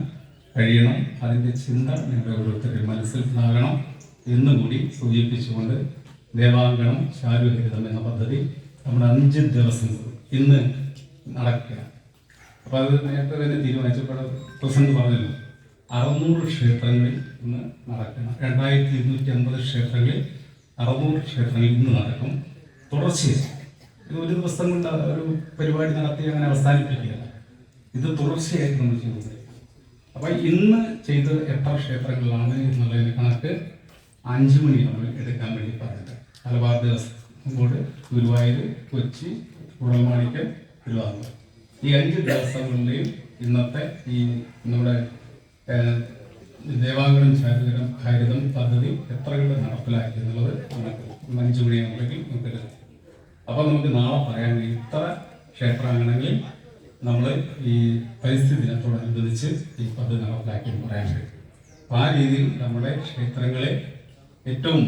കഴിയണം. അതിൻ്റെ ചിന്ത നിങ്ങളുടെ ഓരോരുത്തരുടെ മനസ്സിലാകണം എന്നും കൂടി സൂചിപ്പിച്ചുകൊണ്ട്, ദേവാങ്കണം ചാരുഹരിതം എന്ന പദ്ധതി നമ്മുടെ 5 ദിവസം ഇന്ന് നടക്കുക. അപ്പോൾ അത് നേരത്തെ തന്നെ തീരുമാനിച്ചപ്പോൾ പ്രസിഡന്റ് പറഞ്ഞല്ലോ, 600 ക്ഷേത്രങ്ങളിൽ ഇന്ന് നടക്കണം. 2250 ക്ഷേത്രങ്ങളിൽ 600 ക്ഷേത്രങ്ങളിൽ ഇന്ന് നടക്കും. തുടർച്ചയായി ഇത് ഒരു ദിവസം കൊണ്ട് ഒരു പരിപാടി നടത്തി അങ്ങനെ അവസാനിപ്പിക്കുകയല്ല, ഇത് തുടർച്ചയായിട്ട് നമ്മൾ ചെയ്യുന്നത്. അപ്പോൾ ഇന്ന് ചെയ്ത് എത്ര ക്ഷേത്രങ്ങളിലാണ് എന്നുള്ളതിന് കണക്ക് 5 മണി നമ്മൾ എടുക്കാൻ വേണ്ടി പറഞ്ഞത്. മലബാർ ദേവസ്വം ബോർഡ്, ഗുരുവായൂർ, കൊച്ചി, കുടൽമാണിക്യം, തിരുവാതിര, ഈ 5 ദിവസങ്ങളിലെയും ഇന്നത്തെ ഈ നമ്മുടെ ദേവാങ്കണം ചാരുഹരിതം പദ്ധതി എത്ര കണ്ട് നടപ്പിലാക്കി എന്നുള്ളത് നമുക്ക് 5 മണിയാകുമ്പോഴേക്കും നമുക്ക്. അപ്പോൾ നമുക്ക് നാളെ പറയാൻ കഴിയും ഇത്ര ക്ഷേത്രാങ്കണങ്ങളിൽ നമ്മൾ ഈ പരിസ്ഥിതി ദിനത്തോടനുബന്ധിച്ച് ഈ പദ്ധതി നടപ്പിലാക്കി പറയാൻ കഴിയും. അപ്പോൾ ആ രീതിയിൽ നമ്മുടെ ക്ഷേത്രങ്ങളെ ഏറ്റവും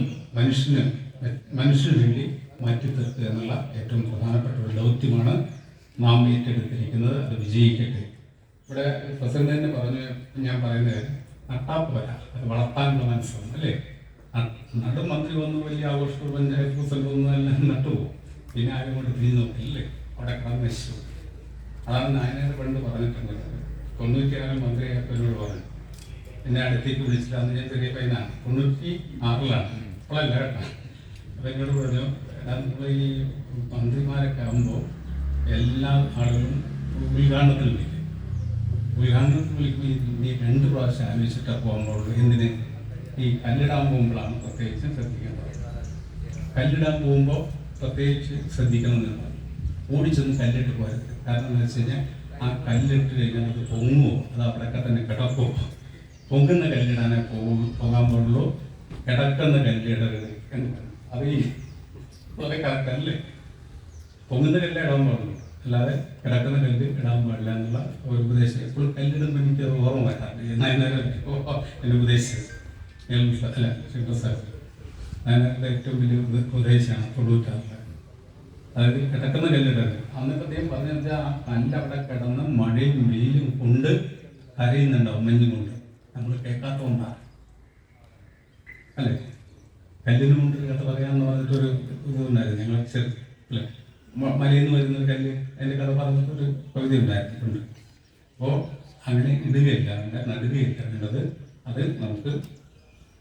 മനുഷ്യന് വേണ്ടി മാറ്റിത്തീർക്കുക എന്നുള്ള ഏറ്റവും പ്രധാനപ്പെട്ട ഒരു ദൗത്യമാണ് നാം ഏറ്റെടുത്തിരിക്കുന്നത്. അത് വിജയിക്കട്ടെ. ഇവിടെ പ്രസിഡന്റ് തന്നെ പറഞ്ഞു, ഞാൻ പറയുന്നത് നട്ടാപ്പോല, അത് വളർത്താനുള്ള മനസ്സാണ് അല്ലേ. നടും മന്ത്രി വന്ന് വലിയ ആഘോഷ പഞ്ചായത്ത് പ്രസിഡന്റ് ഒന്നും എല്ലാം നട്ടുപോകും, പിന്നെ ആരും കൊണ്ട് തിരിഞ്ഞു നോക്കില്ലേ, അവിടെ കിടന്ന് നശിച്ചു. അതാണ് നായനാർ പണ്ട് പറഞ്ഞിട്ടുണ്ട്. 96 മന്ത്രിയായപ്പോഴോട് പറഞ്ഞു, എന്നെ അടുത്തേക്ക് വിളിച്ചിട്ട്, അന്ന് ഞാൻ ചെറിയ പയ്യനാണ്, 96-ലാണ്, ഇപ്പോഴല്ല കേട്ടോ. അപ്പം എന്നോട് പറഞ്ഞു, നമ്മൾ ഈ മന്ത്രിമാരൊക്കെ ആകുമ്പോൾ എല്ലാ ആളുകളും ഉദ്ഘാടനത്തിന് വിളിക്കും. ഉദ്ഘാടനത്തിന് വിളിക്കുമ്പോൾ നീ 2 പ്രാവശ്യം ആലോചിച്ചിട്ടാണ് പോകാൻ പാടുള്ളൂ. എന്തിന്? ഈ കല്ലിടാൻ പോകുമ്പോഴാണ് പ്രത്യേകിച്ചും ശ്രദ്ധിക്കേണ്ടത്. കല്ലിടാൻ പോകുമ്പോൾ പ്രത്യേകിച്ച് ശ്രദ്ധിക്കണമെന്ന് ഓടിച്ചൊന്നും കല്ലിട്ട് പോകരുത്. കാരണം എന്താ വെച്ച് കഴിഞ്ഞാൽ ആ കല്ലിട്ട് കഴിഞ്ഞാൽ അത് പൊങ്ങുമോ, അത് അവിടെയൊക്കെ തന്നെ കിടക്കുമോ. പൊങ്ങുന്ന കല്ലിടാനേ പോകാൻ പാടുള്ളൂ, കിടക്കുന്ന കല്ലിടരുത് എന്ന് പറഞ്ഞു. അത് ഈ വളരെ കറക്റ്റല്ലേ, പൊങ്ങുന്ന കല്ല് ഇടാൻ പാടുള്ളൂ, അല്ലാതെ കിടക്കുന്ന കല്ല് ഇടാൻ പാടില്ല എന്നുള്ള ഒരു ഉപദേശം എപ്പോഴും കല്ലിടുമ്പോൾ എനിക്ക് ഓർമ്മ വരാറുണ്ട്. എൻ്റെ ഉപദേശിച്ചത് അല്ല ശ്രീപ്രസാദ് നായനാരുടെ ഏറ്റവും വലിയ ഉപദേശമാണ് 96. അതായത് കിടക്കുന്ന കല്ലിടരുത്. അന്നത്തെ അദ്ദേഹം പറഞ്ഞു വെച്ചാൽ ആ കല്ല് അവിടെ കിടന്ന് മഴയും വെയിലും കൊണ്ട് കരയുന്നുണ്ടാവും, മഞ്ഞും കൊണ്ട്. നമ്മൾ കേൾക്കാത്തതുകൊണ്ടാണ് അല്ലേ? കല്ലിന് കൊണ്ട് കഥ പറയാന്ന് പറഞ്ഞിട്ടൊരു ഇതുണ്ടായിരുന്നു ഞങ്ങൾ അല്ലേ, മലയിൽ നിന്ന് വരുന്നൊരു കല്ല്, അതിൻ്റെ കഥ പറഞ്ഞിട്ടൊരു കവിത ഉണ്ടായിട്ടുണ്ട്. അപ്പോൾ അങ്ങനെ ഇടുകയില്ല, അങ്ങനെ നടുകയില്ല എന്നുള്ളത് അത് നമുക്ക്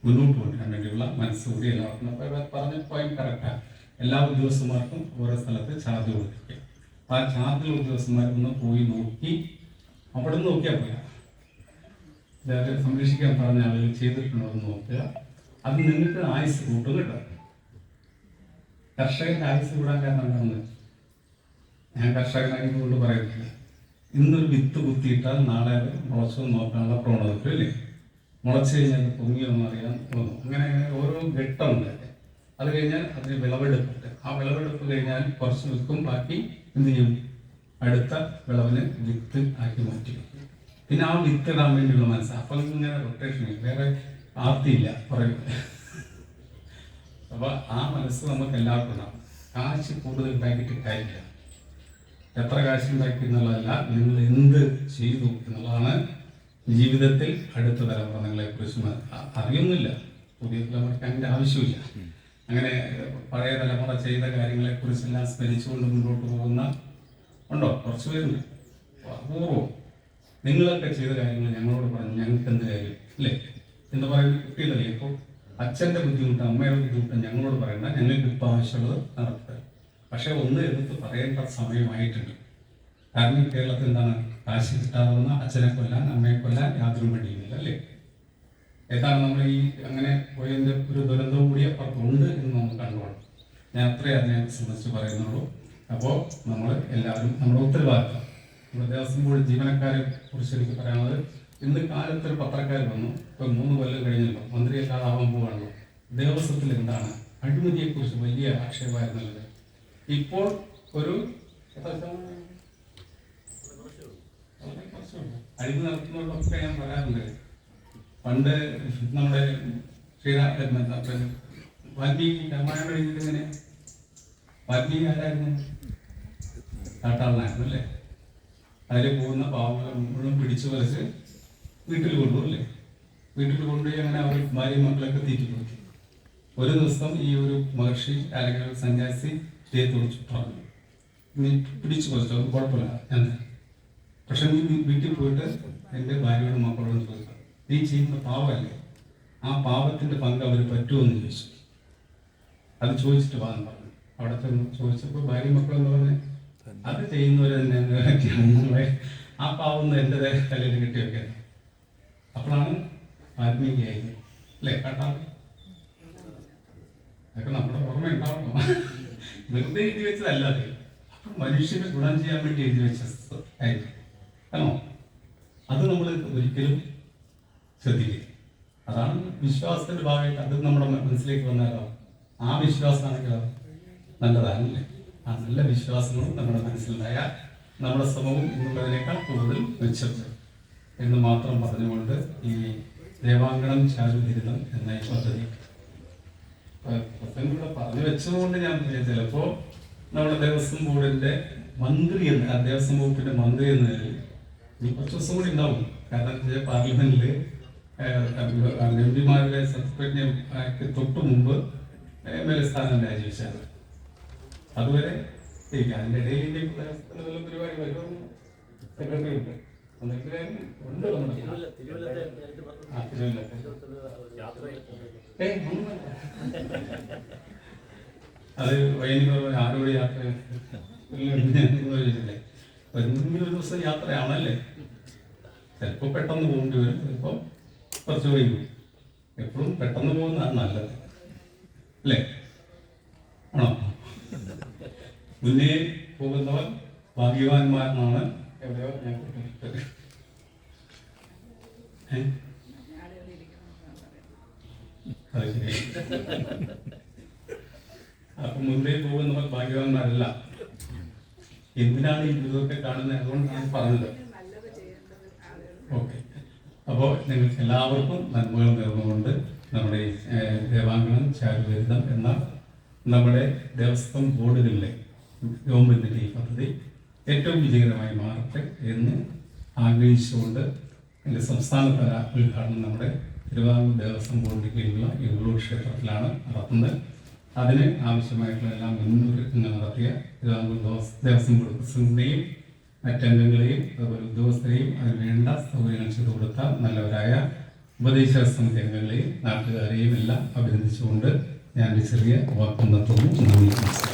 മുന്നോട്ട് കൊണ്ടുവരാൻ വേണ്ടിയുള്ള മനസ്സുകൂടി എല്ലാവർക്കും പറഞ്ഞ പോയിന്റ് കറക്റ്റാണ്. എല്ലാ ഉദ്യോഗസ്ഥന്മാർക്കും ഓരോ സ്ഥലത്ത് ചാർജ് കൊടുത്തിരിക്കുക. അപ്പോൾ ആ ചാർജുള്ള ഉദ്യോഗസ്ഥന്മാരൊന്ന് പോയി നോക്കി, അവിടെ നിന്ന് നോക്കിയാൽ പോയാ സംരക്ഷിക്കാൻ പറഞ്ഞ ആളുകൾ ചെയ്തിട്ടുണ്ടോ എന്ന് നോക്കുക. അത് നിങ്ങൾക്ക് ആയുസ് കൂട്ടും കേട്ടോ. കർഷകന്റെ ആയുസ് കൂടാൻ കാരണം എന്താണെന്ന് ഞാൻ കർഷകനായതുകൊണ്ട് പറയുന്നില്ല. ഇന്നൊരു വിത്ത് കുത്തിയിട്ടാൽ നാളെ അത് മുളച്ചു നോക്കാനുള്ള പ്രവണത അല്ലേ? മുളച്ചു കഴിഞ്ഞാൽ പൊങ്ങിയൊന്നും അറിയാൻ തോന്നും. അങ്ങനെ അങ്ങനെ ഓരോ ഘട്ടമുണ്ട്. അത് കഴിഞ്ഞാൽ അതിന് വിളവെടുപ്പുണ്ട്. ആ വിളവെടുപ്പ് കഴിഞ്ഞാൽ കുറച്ച് വിൽക്കും, ബാക്കി എന്ത് ചെയ്യും? അടുത്ത വിളവിന് വിത്ത് ആക്കി മാറ്റി. പിന്നെ ആ വിത്ത് ഇടാൻ വേണ്ടിയുള്ള മനസ്സ്. അപ്പം ഇങ്ങനെ റൊട്ടേഷൻ, വേറെ ആർത്തിയില്ല പറയും. അപ്പൊ ആ മനസ്സ് നമുക്ക് എല്ലാവർക്കും ഉണ്ടാവും. കാശ് കൂടുതൽ ഉണ്ടാക്കിയിട്ട് കാര്യമില്ല. എത്ര കാശ് ഉണ്ടാക്കി എന്നുള്ളതല്ല, നിങ്ങൾ എന്ത് ചെയ്തു എന്നുള്ളതാണ് ജീവിതത്തിൽ അടുത്ത തലമുറ നിങ്ങളെ കുറിച്ച് അറിയുന്നില്ല. പുതിയ തലമുറയ്ക്ക് അതിൻ്റെ ആവശ്യമില്ല. അങ്ങനെ പഴയ തലമുറ ചെയ്ത കാര്യങ്ങളെ കുറിച്ചെല്ലാം സ്മരിച്ചുകൊണ്ട് മുന്നോട്ട് പോകുന്ന ഉണ്ടോ? കുറച്ച് പേരുണ്ട്. അപൂർവം. നിങ്ങളൊക്കെ ചെയ്ത കാര്യങ്ങൾ ഞങ്ങളോട് പറഞ്ഞു, ഞങ്ങൾക്ക് എന്ത് കാര്യം അല്ലേ എന്ന് പറയുന്ന കുട്ടികളല്ലേ. ഇപ്പോൾ അച്ഛൻ്റെ ബുദ്ധിമുട്ട്, അമ്മയുടെ ബുദ്ധിമുട്ട് ഞങ്ങളോട് പറയണ്ട, ഞങ്ങൾക്ക് ഇപ്പോൾ ആവശ്യമുള്ളത് നടത്തുക. പക്ഷെ ഒന്ന് എടുത്ത് പറയേണ്ട സമയമായിട്ടുണ്ട്. കാരണം കേരളത്തിൽ എന്താണ്, കാശ് കിട്ടാവുന്ന അച്ഛനെ കൊല്ലാൻ അമ്മയെ കൊല്ലാൻ യാതൊരു മടിയുമില്ല അല്ലേ? ഏതാണ് നമ്മൾ ഈ അങ്ങനെ പോയതിൻ്റെ ഒരു ദുരന്തവും കൂടി അപ്പുറത്തുണ്ട് എന്ന് നമുക്ക് കണ്ടുപോകണം. ഞാൻ അത്രയും അതിനെ സംബന്ധിച്ച് പറയുന്നുള്ളൂ. അപ്പോൾ നമ്മൾ എല്ലാവരും നമ്മുടെ ഉത്തരവാദിത്തം, നമ്മുടെ ദേവസ്വം ബോർഡ് ജീവനക്കാരെ കുറിച്ച് എനിക്ക് പറയാനുള്ളത്, ഇന്ന് കാലത്തൊരു പത്രക്കാർ വന്നു, ഇപ്പം 3 കൊല്ലം കഴിഞ്ഞല്ലോ, മന്ത്രിയല്ലാതെ ആവാൻ പോവാണല്ലോ. ദേവസ്വത്തിൽ എന്താണ് അഴിമതിയെക്കുറിച്ച് വലിയ ആക്ഷേപമായിരുന്നല്ലോ. ഇപ്പോൾ ഒരു അഴിമതി നടത്തുന്നവരൊക്കെ ഞാൻ പറയാറുണ്ട്. പണ്ട് നമ്മുടെ വാൽമീകി രാമായണം എഴുതിയിട്ട് ഇങ്ങനെ, വാൽമീകി ആരായിരുന്നു? കാട്ടാളനായിരുന്നു അല്ലേ? അതിൽ പോകുന്ന പാവങ്ങളെ മുഴുവൻ പിടിച്ചു വരച്ച് വീട്ടിൽ കൊണ്ടുപോകും അല്ലേ? വീട്ടിൽ കൊണ്ടുപോയി അങ്ങനെ അവർ ഭാര്യയും മക്കളൊക്കെ തീറ്റിക്കൊടുത്തു. ഒരു ദിവസം ഈ ഒരു മഹർഷി അല്ലെങ്കിൽ ഒരു സന്യാസി ദേഹത്തോട് പറഞ്ഞു, നീ പിടിച്ചു കുറച്ചോ, കുഴപ്പമില്ല ഞാൻ, പക്ഷെ നീ വീട്ടിൽ പോയിട്ട് എൻ്റെ ഭാര്യയോടും മക്കളോടും ചോദിക്കാം, നീ ചെയ്യുന്ന പാവമല്ലേ, ആ പാവത്തിൻ്റെ പങ്ക് അവർ പറ്റുമെന്ന് ചോദിച്ചു. അത് ചോദിച്ചിട്ട് വാന്ന് പറഞ്ഞു. അവിടുത്തെ ചോദിച്ചപ്പോൾ ഭാര്യ മക്കളെന്ന് പറഞ്ഞ്, അത് ചെയ്യുന്നവർ തന്നെ ആ പാവം എൻ്റെ തലയിൽ കെട്ടി വെക്കാൻ. അപ്പോഴാണ് ആത്മീയായത് അല്ലേ? കേട്ടാൽ അതൊക്കെ നമ്മുടെ ഓർമ്മ ഉണ്ടാവണം. വെറുതെ എഴുതി വെച്ചതല്ലാതെ അപ്പം മനുഷ്യന് ഗുണം ചെയ്യാൻ വേണ്ടി എഴുതി വെച്ച ആയിരിക്കും ആണോ? അത് നമ്മൾ ഒരിക്കലും ശ്രദ്ധിക്കുക. അതാണ് വിശ്വാസത്തിന്റെ ഭാഗമായിട്ട് അത് നമ്മുടെ മനസ്സിലേക്ക് വന്നാലോ ആ വിശ്വാസമാണെങ്കിലോ നല്ലതാണല്ലേ? ആ നല്ല വിശ്വാസങ്ങളും നമ്മുടെ മനസ്സിലുണ്ടായാൽ നമ്മുടെ സമൂഹം ഇന്നുള്ളതിനേക്കാൾ കൂടുതൽ മെച്ചപ്പെടും എന്ന് മാത്രം പറഞ്ഞുകൊണ്ട് ഈ ദേവാങ്കണം ചാരുബിരുദം എന്ന ഈ പദ്ധതി കൂടെ പറഞ്ഞു വെച്ചതുകൊണ്ട് ഞാൻ ചിലപ്പോൾ നമ്മുടെ ദേവസ്വം ബോർഡിന്റെ മന്ത്രി എന്ന ദേവസ്വം വകുപ്പിന്റെ മന്ത്രി എന്ന നിലയിൽ ഈ കുറച്ച് ദിവസം കൂടി ഉണ്ടാവും. കാരണം പാർലമെന്റിൽ എംപിമാരുടെ സത്യപ്രതിജ്ഞയ്ക്ക് തൊട്ട് മുമ്പ് MLA സ്ഥാനം രാജിവെച്ചാണ്. അതുവരെ അതിൻ്റെ ഇടയിൽ പരിപാടി വരുമെന്ന് സെക്രട്ടറി ഉണ്ട്. അത് വൈകുന്നേരം ആരോട് യാത്ര ചോദിച്ചില്ലേ? എന്തെങ്കിലും ഒരു ദിവസം യാത്രയാണല്ലേ? ചിലപ്പോൾ പെട്ടെന്ന് പോകേണ്ടി വരും, ചിലപ്പോൾ കുറച്ച് വൈകും. എപ്പോഴും പെട്ടെന്ന് പോകുന്നതാണ് നല്ലത് അല്ലേ? ആണോ? മുന്നേ പോകുന്നവർ ഭാഗ്യവാന്മാരെന്നാണ് എവിടെയോ ഞാൻ കേട്ടത്. അത് ശരി. അപ്പൊ മുന്നേ പോകുന്നവർ ഭാഗ്യവാന്മാരല്ല. എന്തിനാണ് ഈ ഇതൊക്കെ കാണുന്നത്? അതുകൊണ്ടാണ് പറഞ്ഞത്. ഓക്കെ, അപ്പോൾ നിങ്ങൾക്ക് എല്ലാവർക്കും നന്മകൾ നേർന്നുകൊണ്ട് നമ്മുടെ ദേവാങ്കണം ചാരുബിരുദം എന്ന നമ്മുടെ ദേവസ്വം ബോർഡുകളിലെ ഗവൺമെൻറ്റിൻ്റെ ഈ പദ്ധതി ഏറ്റവും വിജയകരമായി മാറട്ടെ എന്ന് ആഗ്രഹിച്ചുകൊണ്ട് എൻ്റെ സംസ്ഥാനതല ഉദ്ഘാടനം നമ്മുടെ തിരുവിതാംകൂർ ദേവസ്വം ബോർഡിന് കീഴിലുള്ള ഈ ഉള്ളൂർ ക്ഷേത്രത്തിലാണ് നടത്തുന്നത്. അതിന് ആവശ്യമായിട്ടുള്ള എല്ലാ മുന്നൊരുക്കങ്ങൾ നടത്തിയ തിരുവിതാംകൂർ ദേവസ്വം ബോർഡ് പ്രസിഡന്റിനെയും മറ്റംഗങ്ങളെയും അതുപോലെ ഉദ്യോഗസ്ഥരെയും അതിന് വേണ്ട സൗകര്യങ്ങൾ ചെയ്തു കൊടുത്ത നല്ലവരായ ഉപദേശ സമിതി അംഗങ്ങളെയും നാട്ടുകാരെയും എല്ലാം അഭിനന്ദിച്ചുകൊണ്ട് ഞാൻ ചെറിയ വാക്ക് നിർത്തുന്നു. നന്ദി.